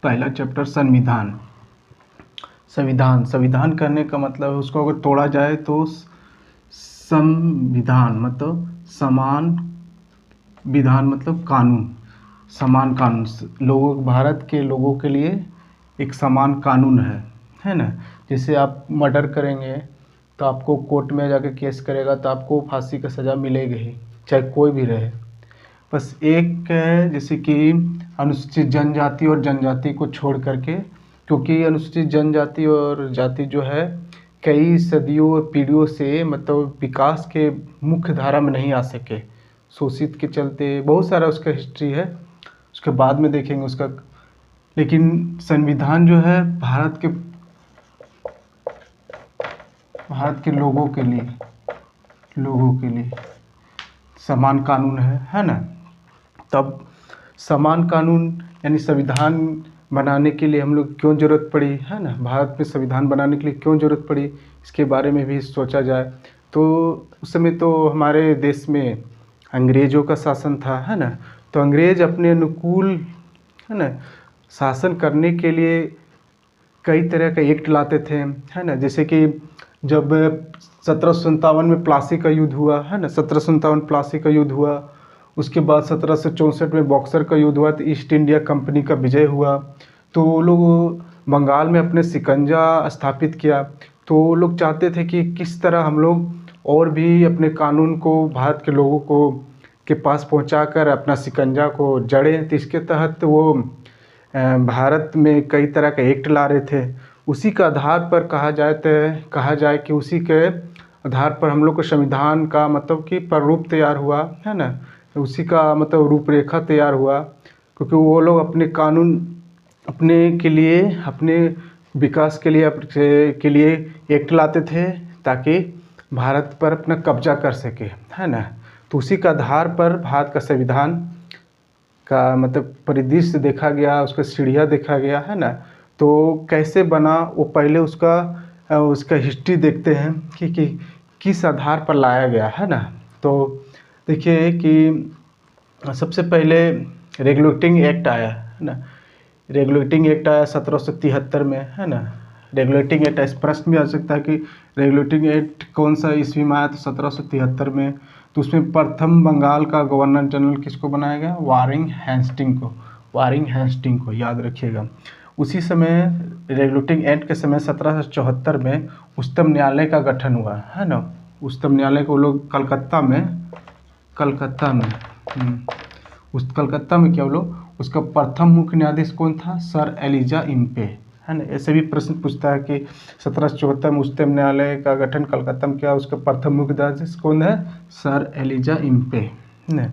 पहला चैप्टर संविधान। संविधान संविधान करने का मतलब उसको अगर तोड़ा जाए तो संविधान मतलब समान विधान मतलब कानून, समान कानून। लोगों, भारत के लोगों के लिए एक समान कानून है ना। जैसे आप मर्डर करेंगे तो आपको कोर्ट में जाकर केस करेगा तो आपको फांसी का सज़ा मिलेगी ही, चाहे कोई भी रहे। बस एक है जैसे कि अनुसूचित जनजाति और जनजाति को छोड़ करके, क्योंकि अनुसूचित जनजाति और जाति जो है कई सदियों पीढ़ियों से मतलब विकास के मुख्य धारा में नहीं आ सके, शोषित के चलते। बहुत सारा उसका हिस्ट्री है, उसके बाद में देखेंगे उसका। लेकिन संविधान जो है भारत के लोगों के लिए समान कानून है ना। तब समान कानून यानी संविधान बनाने के लिए हम लोग क्यों ज़रूरत पड़ी है ना, भारत में संविधान बनाने के लिए क्यों ज़रूरत पड़ी, इसके बारे में भी सोचा जाए तो उस समय तो हमारे देश में अंग्रेज़ों का शासन था है ना। तो अंग्रेज़ अपने अनुकूल है ना शासन करने के लिए कई तरह का एक्ट लाते थे है ना। जैसे कि जब 1757 में प्लासी का युद्ध हुआ है ना, 1757 प्लासी का युद्ध हुआ। उसके बाद 1764 में बॉक्सर का युद्ध हुआ तो ईस्ट इंडिया कंपनी का विजय हुआ। तो वो लोग बंगाल में अपने शिकंजा स्थापित किया। तो वो लोग चाहते थे कि किस तरह हम लोग और भी अपने कानून को भारत के लोगों को के पास पहुंचाकर अपना शिकंजा को जड़ें। तो इसके तहत वो भारत में कई तरह के एक्ट ला रहे थे। उसी का आधार पर कहा जाए कि उसी के आधार पर हम लोग को संविधान का मतलब कि प्रारूप तैयार हुआ है ना। उसी का मतलब रूपरेखा तैयार हुआ, क्योंकि वो लोग अपने कानून अपने के लिए, अपने विकास के लिए एक्ट लाते थे ताकि भारत पर अपना कब्जा कर सके है ना। तो उसी का आधार पर भारत का संविधान का मतलब परिदृश्य देखा गया, उसका सीढ़ियाँ देखा गया है ना। तो कैसे बना वो पहले उसका हिस्ट्री देखते हैं कि किस आधार पर लाया गया है ना। तो देखिए कि सबसे पहले रेगुलेटिंग एक्ट आया है ना। रेगुलेटिंग एक्ट आया 1773 में है ना। रेगुलेटिंग एक्ट इस प्रश्न भी आ सकता है कि रेगुलेटिंग एक्ट कौन सा ईस्वी में आया, तो 1773 में। तो उसमें प्रथम बंगाल का गवर्नर जनरल किसको बनाया गया, वारिंग हेस्टिंग को याद रखिएगा। उसी समय रेगुलेटिंग एक्ट के समय 1774 में उच्चतम न्यायालय का गठन हुआ है ना। उच्चतम न्यायालय को लोग कलकत्ता में क्या लोग, उसका प्रथम मुख्य न्यायाधीश कौन था, सर एलिजा इम्पे है ना। ऐसे भी प्रश्न पूछता है कि 1774 में उच्चतम न्यायालय का गठन कलकत्ता में किया, उसका प्रथम मुख्य न्यायाधीश कौन है, सर एलिजा इम्पे है ना।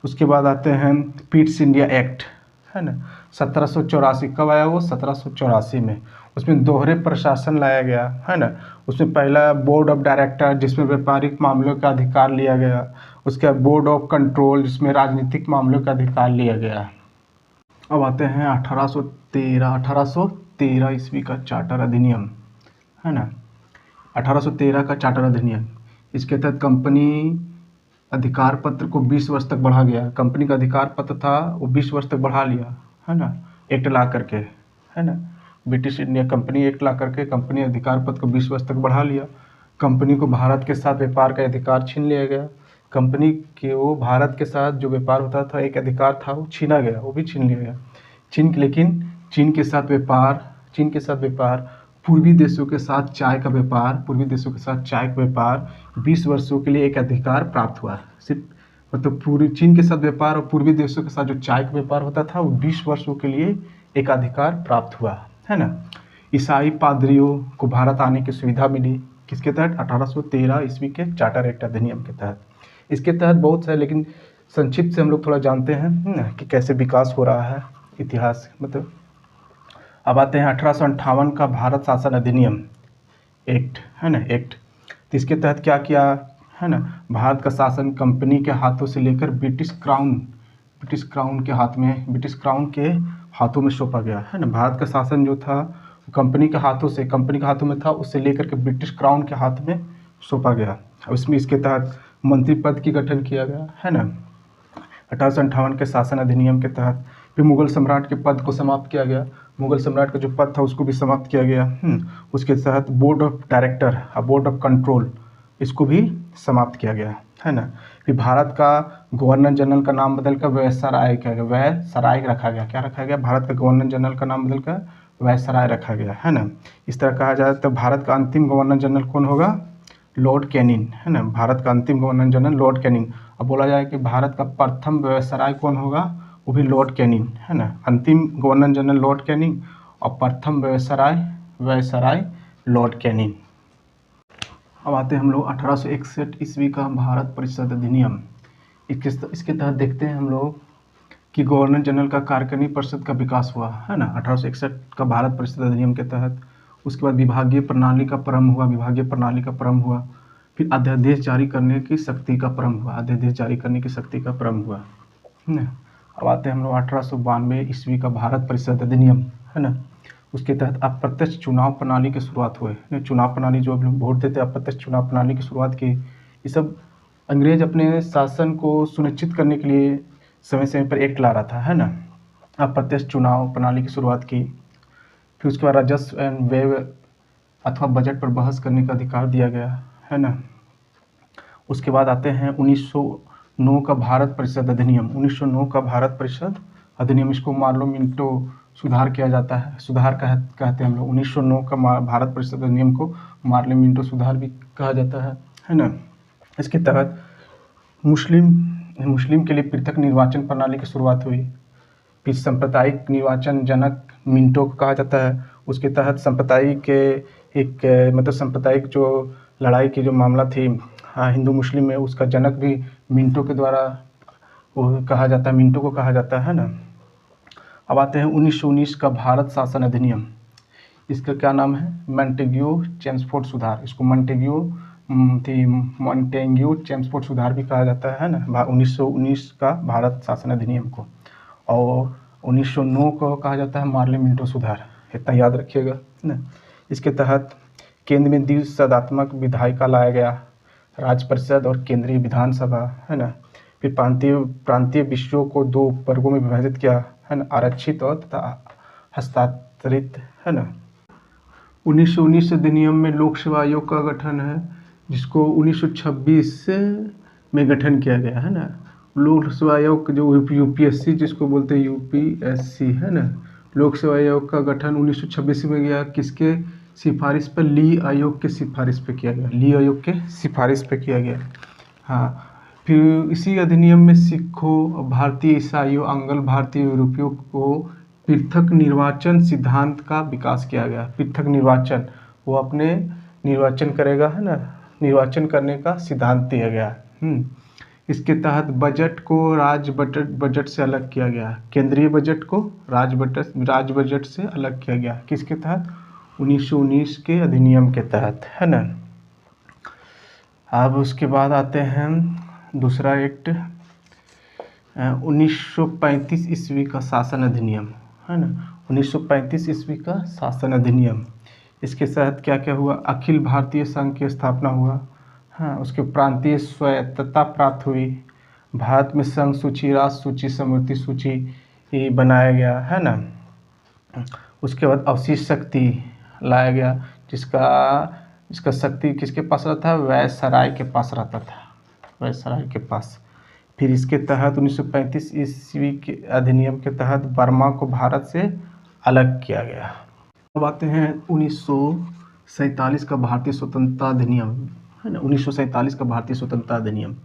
उसके बाद आते हैं पिट्स इंडिया एक्ट है ना, 1784। कब आया वो, 1784 में। उसमें दोहरे प्रशासन लाया गया है ना। उसमें पहला बोर्ड ऑफ डायरेक्टर जिसमें व्यापारिक मामलों का अधिकार लिया गया, उसके बाद बोर्ड ऑफ कंट्रोल जिसमें राजनीतिक मामलों का अधिकार लिया गया। अब आते हैं 1813 ईस्वी का चार्टर अधिनियम है ना। 1813 का चार्टर अधिनियम, इसके तहत कंपनी अधिकार पत्र को 20 वर्ष तक बढ़ा गया। कंपनी का अधिकार पत्र था वो 20 वर्ष तक बढ़ा लिया है ना, एक्ट ला करके है ना। ब्रिटिश इंडिया कंपनी एक्ट ला करके कंपनी अधिकार पत्र को 20 वर्ष तक बढ़ा लिया। कंपनी को भारत के साथ व्यापार का अधिकार छीन लिया गया। कंपनी के वो भारत के साथ जो व्यापार होता था, एक अधिकार था वो छीना गया, वो भी छीन लिया गया। लेकिन चीन के साथ व्यापार, पूर्वी देशों के साथ चाय का व्यापार 20 वर्षों के लिए एक अधिकार प्राप्त हुआ। सिर्फ मतलब पूर्वी चीन के साथ व्यापार और पूर्वी देशों के साथ जो चाय का व्यापार होता था वो 20 वर्षों के लिए एक अधिकार प्राप्त हुआ है ना। ईसाई पादरियों को भारत आने की सुविधा मिली, किसके तहत, 1813 ईस्वी के चार्टर एक्ट अधिनियम के तहत। इसके तहत बहुत सारे, लेकिन संक्षिप्त से हम लोग थोड़ा जानते हैं ना कि कैसे विकास हो रहा है इतिहास मतलब। अब आते हैं 1858 का भारत शासन अधिनियम एक्ट है ना, एक्ट। तो इसके तहत क्या किया है ना, भारत का शासन कंपनी के हाथों से लेकर ब्रिटिश क्राउन के हाथों में सौंपा गया है ना। भारत का शासन जो था कंपनी के हाथों में था, उससे लेकर के ब्रिटिश क्राउन के हाथ में सौंपा गया। अब इसमें इसके तहत मंत्री पद की गठन किया गया है ना। 1858 के शासन अधिनियम के तहत फिर मुगल सम्राट के पद को समाप्त किया गया, मुगल सम्राट का जो पद था उसको भी समाप्त किया गया। उसके तहत बोर्ड ऑफ डायरेक्टर और बोर्ड ऑफ कंट्रोल इसको भी समाप्त किया गया, है ना। फिर भारत का गवर्नर जनरल का नाम बदलकर वायसराय किया गया, वायसराय रखा गया। क्या रखा गया? भारत का गवर्नर जनरल का नाम बदलकर वायसराय रखा गया, है ना। इस तरह कहा जाए तो भारत का अंतिम गवर्नर जनरल कौन होगा? लॉर्ड कैनिंग, है ना। भारत का अंतिम गवर्नर जनरल लॉर्ड कैनिंग। अब बोला जाए कि भारत का प्रथम वायसराय कौन होगा? वो भी लॉर्ड कैनिंग, है ना। अंतिम गवर्नर जनरल लॉर्ड कैनिंग और प्रथम वायसराय लॉर्ड कैनिंग। अब आते हैं हम लोग 1861 ईस्वी का भारत परिषद अधिनियम। इसके तहत देखते हैं हम लोग कि गवर्नर जनरल का कार्यकारिणी परिषद का विकास हुआ, है ना। 1861 का भारत परिषद अधिनियम के तहत। उसके बाद विभागीय प्रणाली का प्रारंभ हुआ। फिर अध्यादेश जारी करने की शक्ति का प्रारंभ हुआ, है ना। अब आते हैं हम लोग 1892 ईस्वी का भारत परिषद अधिनियम, है ना। उसके तहत अप्रत्यक्ष चुनाव प्रणाली की शुरुआत हुई। चुनाव प्रणाली जो अब लोग वोट देते, अप्रत्यक्ष चुनाव प्रणाली की शुरुआत की। ये सब अंग्रेज अपने शासन को सुनिश्चित करने के लिए समय समय पर एक्ट ला रहा था, है ना। अप्रत्यक्ष चुनाव प्रणाली की शुरुआत की। फिर उसके बाद राजस्व एंड व्यय अथवा बजट पर बहस करने का अधिकार दिया गया, है ना। उसके बाद आते हैं 1909 का भारत परिषद अधिनियम। 1909 का भारत परिषद अधिनियम, इसको मार्लो मिंटो सुधार किया जाता है, कहते हैं हम लोग। 1909 का भारत परिषद अधिनियम को मार्लो मिंटो सुधार भी कहा जाता है ना। इसके तहत मुस्लिम के लिए पृथक निर्वाचन प्रणाली की शुरुआत हुई। फिर सांप्रदायिक निर्वाचन जनक मिंटो को कहा जाता है। उसके तहत सांप्रदायिक जो लड़ाई की जो मामला थी हिंदू मुस्लिम में, उसका जनक भी मिंटो के द्वारा मिंटो को कहा जाता है ना। अब आते हैं 1919 का भारत शासन अधिनियम। इसका क्या नाम है? मॉन्टेग्यू चेम्सफोर्ड सुधार। इसको मॉन्टेग्यू चेम्सफोर्ड सुधार भी कहा जाता है ना, 1919 का भारत शासन अधिनियम को। और 1909 को कहा जाता है मार्ले मिंटो सुधार, इतना याद रखिएगा, है ना। इसके तहत केंद्र में द्विसदनात्मक विधायिका लाया गया, राज्य परिषद और केंद्रीय विधानसभा, है ना। फिर प्रांतीय विषयों को 2 वर्गों में विभाजित किया, है ना, आरक्षित और तथा हस्तांतरित, है ना। 1919 अधिनियम में लोक सेवा आयोग का गठन है, जिसको 1926 में गठन किया गया, है ना। लोक सेवा आयोग जो यूपीएससी जिसको बोलते हैं यूपीएससी, है ना। लोक सेवा आयोग का गठन 1926 में गया, किसके सिफारिश पर? ली आयोग के सिफारिश पे किया गया। हाँ, फिर इसी अधिनियम में सिखों, भारतीय ईसाइयों, आंग्ल भारतीय यूरोपियों को पृथक निर्वाचन सिद्धांत का विकास किया गया। पृथक निर्वाचन, वो अपने निर्वाचन करेगा, है ना, निर्वाचन करने का सिद्धांत दिया गया। इसके तहत बजट को राज्य बजट से अलग किया गया। केंद्रीय बजट को राज्य बजट से अलग किया गया। किसके तहत? 1919 के अधिनियम के तहत, है ना। अब उसके बाद आते हैं दूसरा एक्ट, 1935 ईस्वी का शासन अधिनियम, है ना। 1935 ईस्वी का शासन अधिनियम, इसके तहत क्या क्या हुआ? अखिल भारतीय संघ की स्थापना हुआ, हाँ। उसके प्रांतीय स्वायत्तता प्राप्त हुई। भारत में संघ सूची, राष्ट्र सूची, समवर्ती सूची बनाया गया, है ना। उसके बाद अवशिष्ट शक्ति लाया गया, जिसका शक्ति किसके पास रहता है? वायसराय के पास रहता था, वायसराय के पास। फिर इसके तहत 1935 ईस्वी के अधिनियम के तहत बर्मा को भारत से अलग किया गया। अब आते हैं 1947 का भारतीय स्वतंत्रता अधिनियम, है ना। 1947 का भारतीय स्वतंत्रता अधिनियम,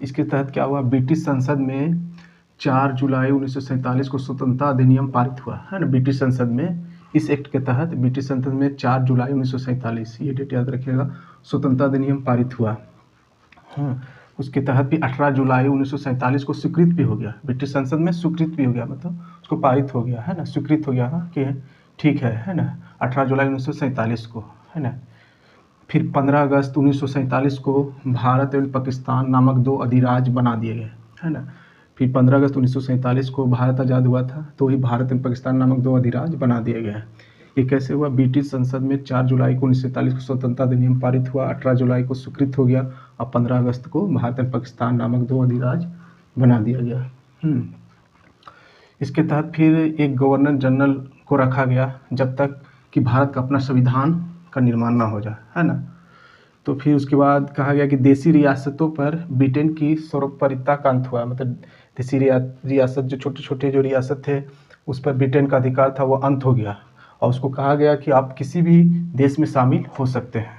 इसके तहत क्या हुआ? ब्रिटिश संसद में 4 जुलाई 1947 को स्वतंत्रता अधिनियम पारित हुआ, है ना। ब्रिटिश संसद में इस एक्ट के तहत ब्रिटिश संसद में 4 जुलाई 1947, ये डेट याद रखिएगा, स्वतंत्रता अधिनियम पारित हुआ। उसके तहत भी 18 जुलाई 1947 को स्वीकृत भी हो गया। ब्रिटिश संसद में स्वीकृत भी हो गया, मतलब उसको पारित हो गया, है ना, स्वीकृत हो गया कि ठीक है ना। 18 जुलाई 1947 को, है ना। फिर 15 अगस्त 1947 को भारत एवं पाकिस्तान नामक 2 अधिराज्य बना दिए गए, है ना। फिर 15 अगस्त 1947 को भारत आज़ाद हुआ था, तो ही भारत एवं पाकिस्तान नामक 2 अधिराज्य बना दिए गए। ये कैसे हुआ? ब्रिटिश संसद में 4 जुलाई को 1947 को स्वतंत्रता अधिनियम पारित हुआ, 18 जुलाई को स्वीकृत हो गया और 15 अगस्त को भारत एवं पाकिस्तान नामक 2 अधिराज्य बना दिया गया। इसके तहत फिर एक गवर्नर जनरल को रखा गया जब तक कि भारत का अपना संविधान का निर्माण ना हो जाए, है ना। तो फिर उसके बाद कहा गया कि देसी रियासतों पर ब्रिटेन की सर्वोपरिता का अंत हुआ, मतलब देसी रियासत जो छोटे छोटे जो रियासत थे उस पर ब्रिटेन का अधिकार था वो अंत हो गया, और उसको कहा गया कि आप किसी भी देश में शामिल हो सकते हैं।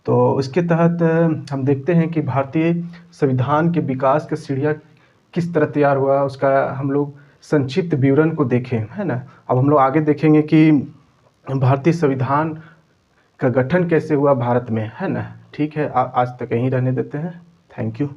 तो इसके तहत हम देखते हैं कि भारतीय संविधान के विकास का सीढ़ियाँ किस तरह तैयार हुआ, उसका हम लोग संक्षिप्त विवरण को देखें, है ना। अब हम लोग आगे देखेंगे कि भारतीय संविधान का गठन कैसे हुआ भारत में, है ना। ठीक है, आज तक यहीं रहने देते हैं। Thank you.